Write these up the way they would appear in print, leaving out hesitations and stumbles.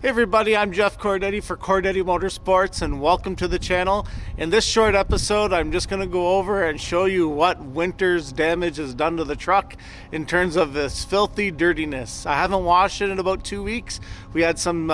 everybody, I'm Jeff Cordetti for Cordetti Motorsports and welcome to the channel. In this short episode, I'm just going to go over and show you what winter's damage has done to the truck in terms of this filthy dirtiness. I haven't washed it in about 2 weeks. We had some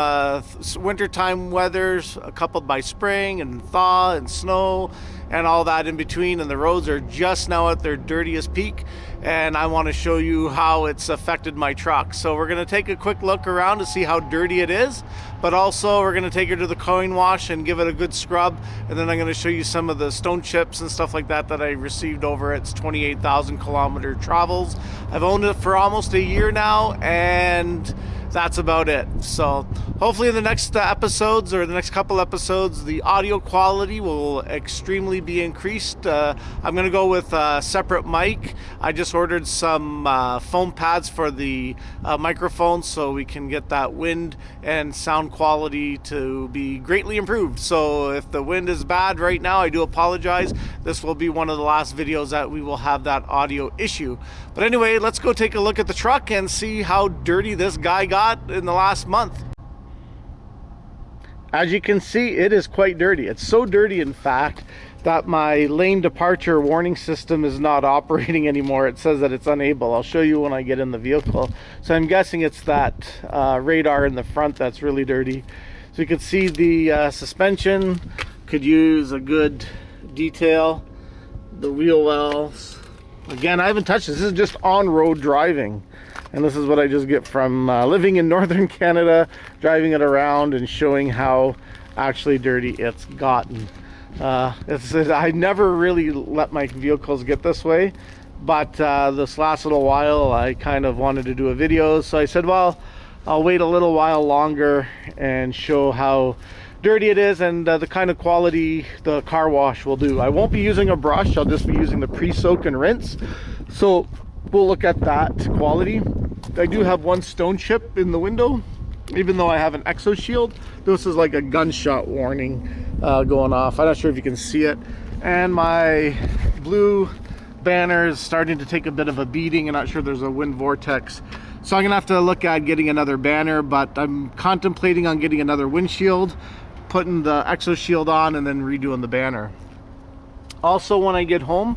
wintertime weathers coupled by spring and thaw and snow and all that in between, and the roads are just now at their dirtiest peak, and I want to show you how it's affected my truck. So we're going to take a quick look around to see how dirty it is, but also we're going to take it to the coin wash and give it a good scrub, and then I'm going to show you some of the stone chips and stuff like that that I received over its 28,000 kilometer travels. I've owned it for almost a year now, and that's about it. So hopefully in the next episodes, or the next couple episodes, the audio quality will extremely be increased. I'm gonna go with a separate mic. I just ordered some foam pads for the microphone so we can get that wind and sound quality to be greatly improved. So if the wind is bad right now, I do apologize. This will be one of the last videos that we will have that audio issue. But anyway, let's go take a look at the truck and see how dirty this guy got in the last month. As you can see, it is quite dirty. It's so dirty, in fact, that my lane departure warning system is not operating anymore. It says that it's unable. I'll show you when I get in the vehicle. So I'm guessing it's that radar in the front that's really dirty. So you can see the suspension could use a good detail. The wheel wells, again, I haven't touched this. This is just on-road driving. And this is what I just get from living in northern Canada, driving it around and showing how actually dirty it's gotten. I never really let my vehicles get this way, but this last little while I kind of wanted to do a video, so I said, well, I'll wait a little while longer and show how dirty it is and the kind of quality the car wash will do. I won't be using a brush, I'll just be using the pre-soak and rinse. So we'll look at that quality. I do have one stone chip in the window, even though I have an exo shield. This is like a gunshot warning going off. I'm not sure if you can see it. And my blue banner is starting to take a bit of a beating. I'm not sure there's a wind vortex. So I'm gonna have to look at getting another banner, but I'm contemplating on getting another windshield, putting the exo shield on, and then redoing the banner. Also, when I get home,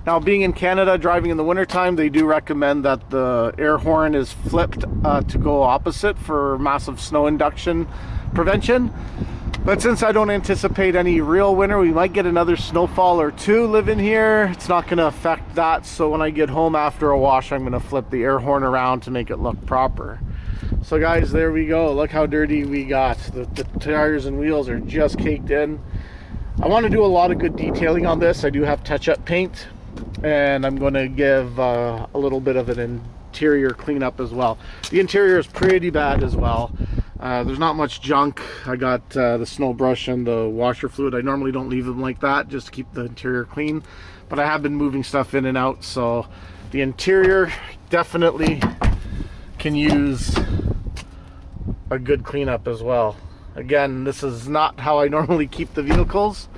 now being in Canada, driving in the wintertime, they do recommend that the air horn is flipped to go opposite for massive snow induction prevention. But since I don't anticipate any real winter, we might get another snowfall or two living here. It's not going to affect that. So when I get home after a wash, I'm going to flip the air horn around to make it look proper. So guys, there we go. Look how dirty we got. The tires and wheels are just caked in. I want to do a lot of good detailing on this. I do have touch-up paint, and I'm going to give a little bit of an interior cleanup as well. The interior is pretty bad as well. There's not much junk. I got the snow brush and the washer fluid. I normally don't leave them like that just to keep the interior clean, but I have been moving stuff in and out, so the interior definitely can use a good cleanup as well. Again, this is not how I normally keep the vehicles.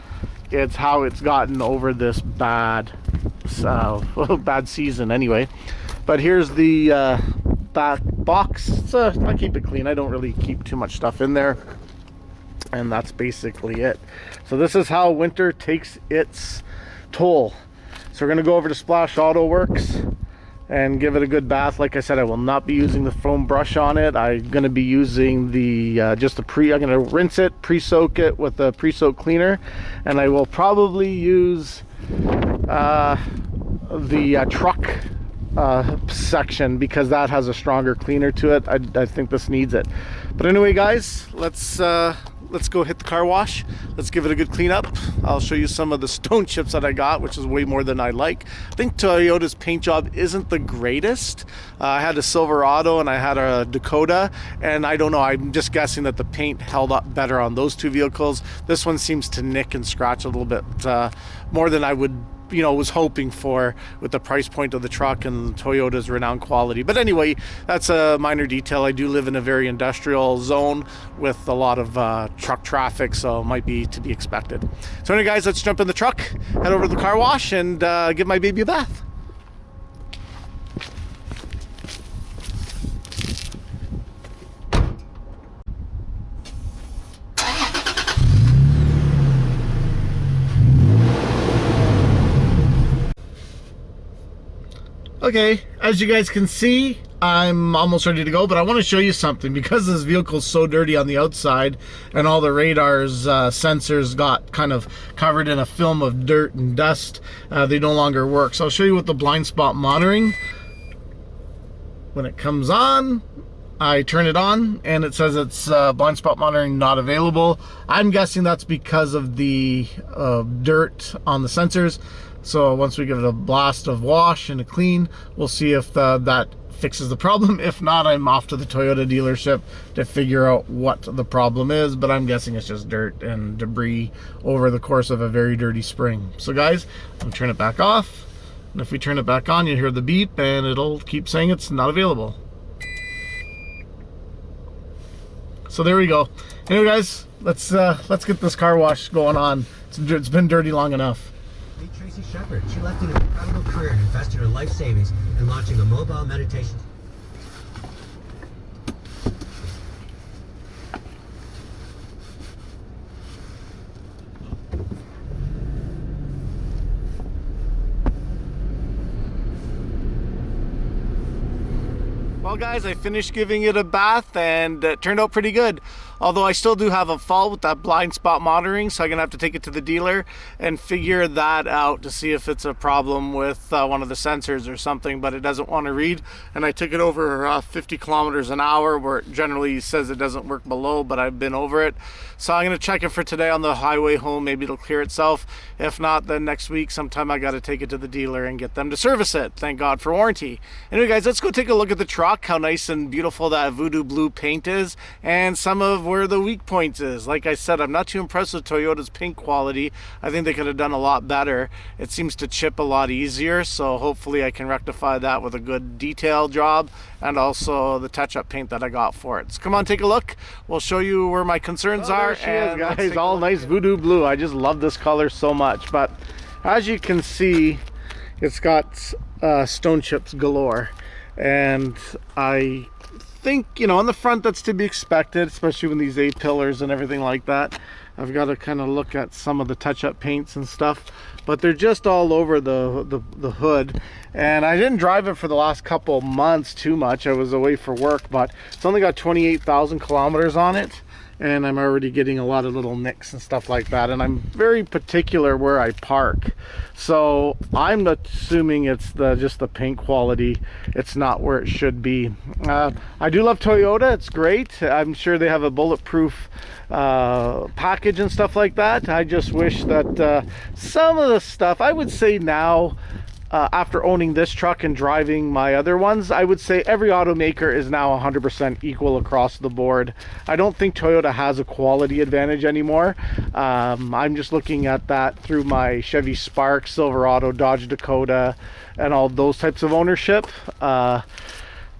It's how it's gotten over this bad season anyway. But here's the back box. I keep it clean. I don't really keep too much stuff in there, and that's basically it. So this is how winter takes its toll. So we're going to go over to Splash Auto Works and give it a good bath. Like I said, I will not be using the foam brush on it. I'm going to be using the I'm going to rinse it, pre-soak it with the pre-soak cleaner, and I will probably use the truck section because that has a stronger cleaner to it. I think this needs it. But anyway, guys, let's go hit the car wash. Let's give it a good cleanup. I'll show you some of the stone chips that I got, which is way more than I like. I think Toyota's paint job isn't the greatest. I had a Silverado and I had a Dakota, and I don't know, I'm just guessing that the paint held up better on those two vehicles. This one seems to nick and scratch a little bit more than I would was hoping for with the price point of the truck and Toyota's renowned quality. But anyway, that's a minor detail. I do live in a very industrial zone with a lot of truck traffic, so it might be to be expected. So anyway, guys, let's jump in the truck, head over to the car wash, and give my baby a bath. Okay, as you guys can see, I'm almost ready to go, but I want to show you something. Because this vehicle is so dirty on the outside and all the radar's sensors got kind of covered in a film of dirt and dust, they no longer work. So I'll show you with the blind spot monitoring. When it comes on, I turn it on and it says it's blind spot monitoring not available. I'm guessing that's because of the dirt on the sensors. So once we give it a blast of wash and a clean, we'll see if that fixes the problem. If not, I'm off to the Toyota dealership to figure out what the problem is, but I'm guessing it's just dirt and debris over the course of a very dirty spring. So guys, I'm gonna turn it back off, and if we turn it back on, you hear the beep and it'll keep saying it's not available. So there we go. Anyway guys, let's get this car wash going on. It's been dirty long enough. Tracy Shepard. She left an incredible career and invested her life savings in launching a mobile meditation. Well guys, I finished giving it a bath and it turned out pretty good. Although I still do have a fault with that blind spot monitoring, so I'm gonna have to take it to the dealer and figure that out to see if it's a problem with one of the sensors or something, but it doesn't want to read. And I took it over 50 kilometers an hour, where it generally says it doesn't work below, but I've been over it. So I'm gonna check it for today on the highway home. Maybe it'll clear itself. If not, then next week sometime I gotta take it to the dealer and get them to service it. Thank God for warranty. Anyway guys, let's go take a look at the truck, how nice and beautiful that voodoo blue paint is, and some of where the weak points is. Like I said, I'm not too impressed with Toyota's paint quality. I think they could have done a lot better. It seems to chip a lot easier, so hopefully I can rectify that with a good detail job and also the touch-up paint that I got for it. So come on, take a look. We'll show you where my concerns are. And guys, all nice voodoo blue. I just love this color so much. But as you can see, it's got stone chips galore, and I think, you know, on the front that's to be expected, especially with these A-pillars and everything like that. I've got to kind of look at some of the touch-up paints and stuff, but they're just all over the hood. And I didn't drive it for the last couple months too much. I was away for work, but it's only got 28,000 kilometers on it, and I'm already getting a lot of little nicks and stuff like that. And I'm very particular where I park, so I'm assuming it's just the paint quality. It's not where it should be. I do love Toyota. It's great. I'm sure they have a bulletproof package and stuff like that. I just wish that some of the stuff, I would say now, after owning this truck and driving my other ones, I would say every automaker is now 100% equal across the board. I don't think Toyota has a quality advantage anymore. I'm just looking at that through my Chevy Spark, Silverado, Dodge Dakota, and all those types of ownership.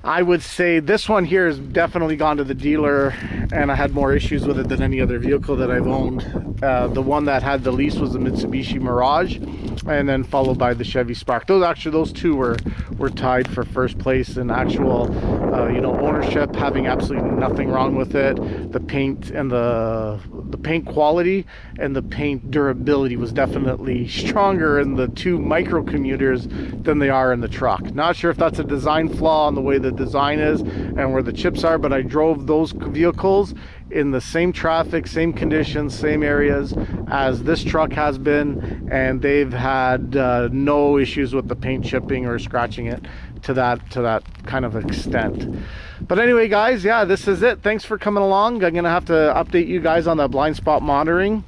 I would say this one here has definitely gone to the dealer, and I had more issues with it than any other vehicle that I've owned. The one that had the least was the Mitsubishi Mirage, and then followed by the Chevy Spark. Those two were tied for first place in actual you know, ownership, having absolutely nothing wrong with it. The paint and the paint quality and the paint durability was definitely stronger in the two micro commuters than they are in the truck. Not sure if that's a design flaw on the way the design is and where the chips are, but I drove those vehicles in the same traffic, same conditions, same areas as this truck has been, and they've had no issues with the paint chipping or scratching it to that kind of extent. But anyway guys, yeah, this is it. Thanks for coming along. I'm gonna have to update you guys on the blind spot monitoring.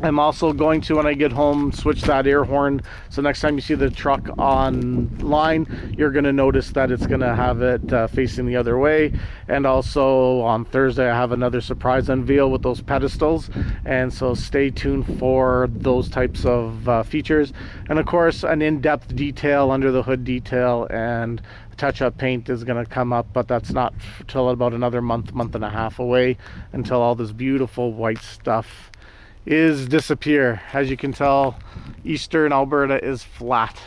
I'm also going to, when I get home, switch that air horn, so next time you see the truck online, you're going to notice that it's going to have it facing the other way. And also on Thursday I have another surprise unveil with those pedestals, and so stay tuned for those types of features. And of course, an in-depth detail, under the hood detail, and touch-up paint is going to come up, but that's not till about another month and a half away, until all this beautiful white stuff is disappear. As you can tell, eastern Alberta is flat.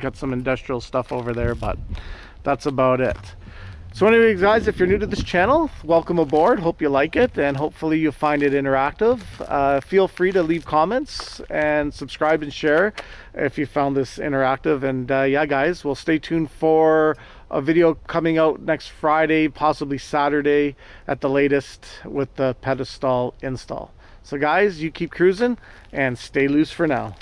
Got some industrial stuff over there, but that's about it. So anyways, guys, if you're new to this channel, welcome aboard. Hope you like it, and hopefully you find it interactive. Feel free to leave comments and subscribe and share if you found this interactive. And yeah, guys, we'll stay tuned for a video coming out next Friday, possibly Saturday at the latest, with the pedestal install. So guys, you keep cruising and stay loose for now.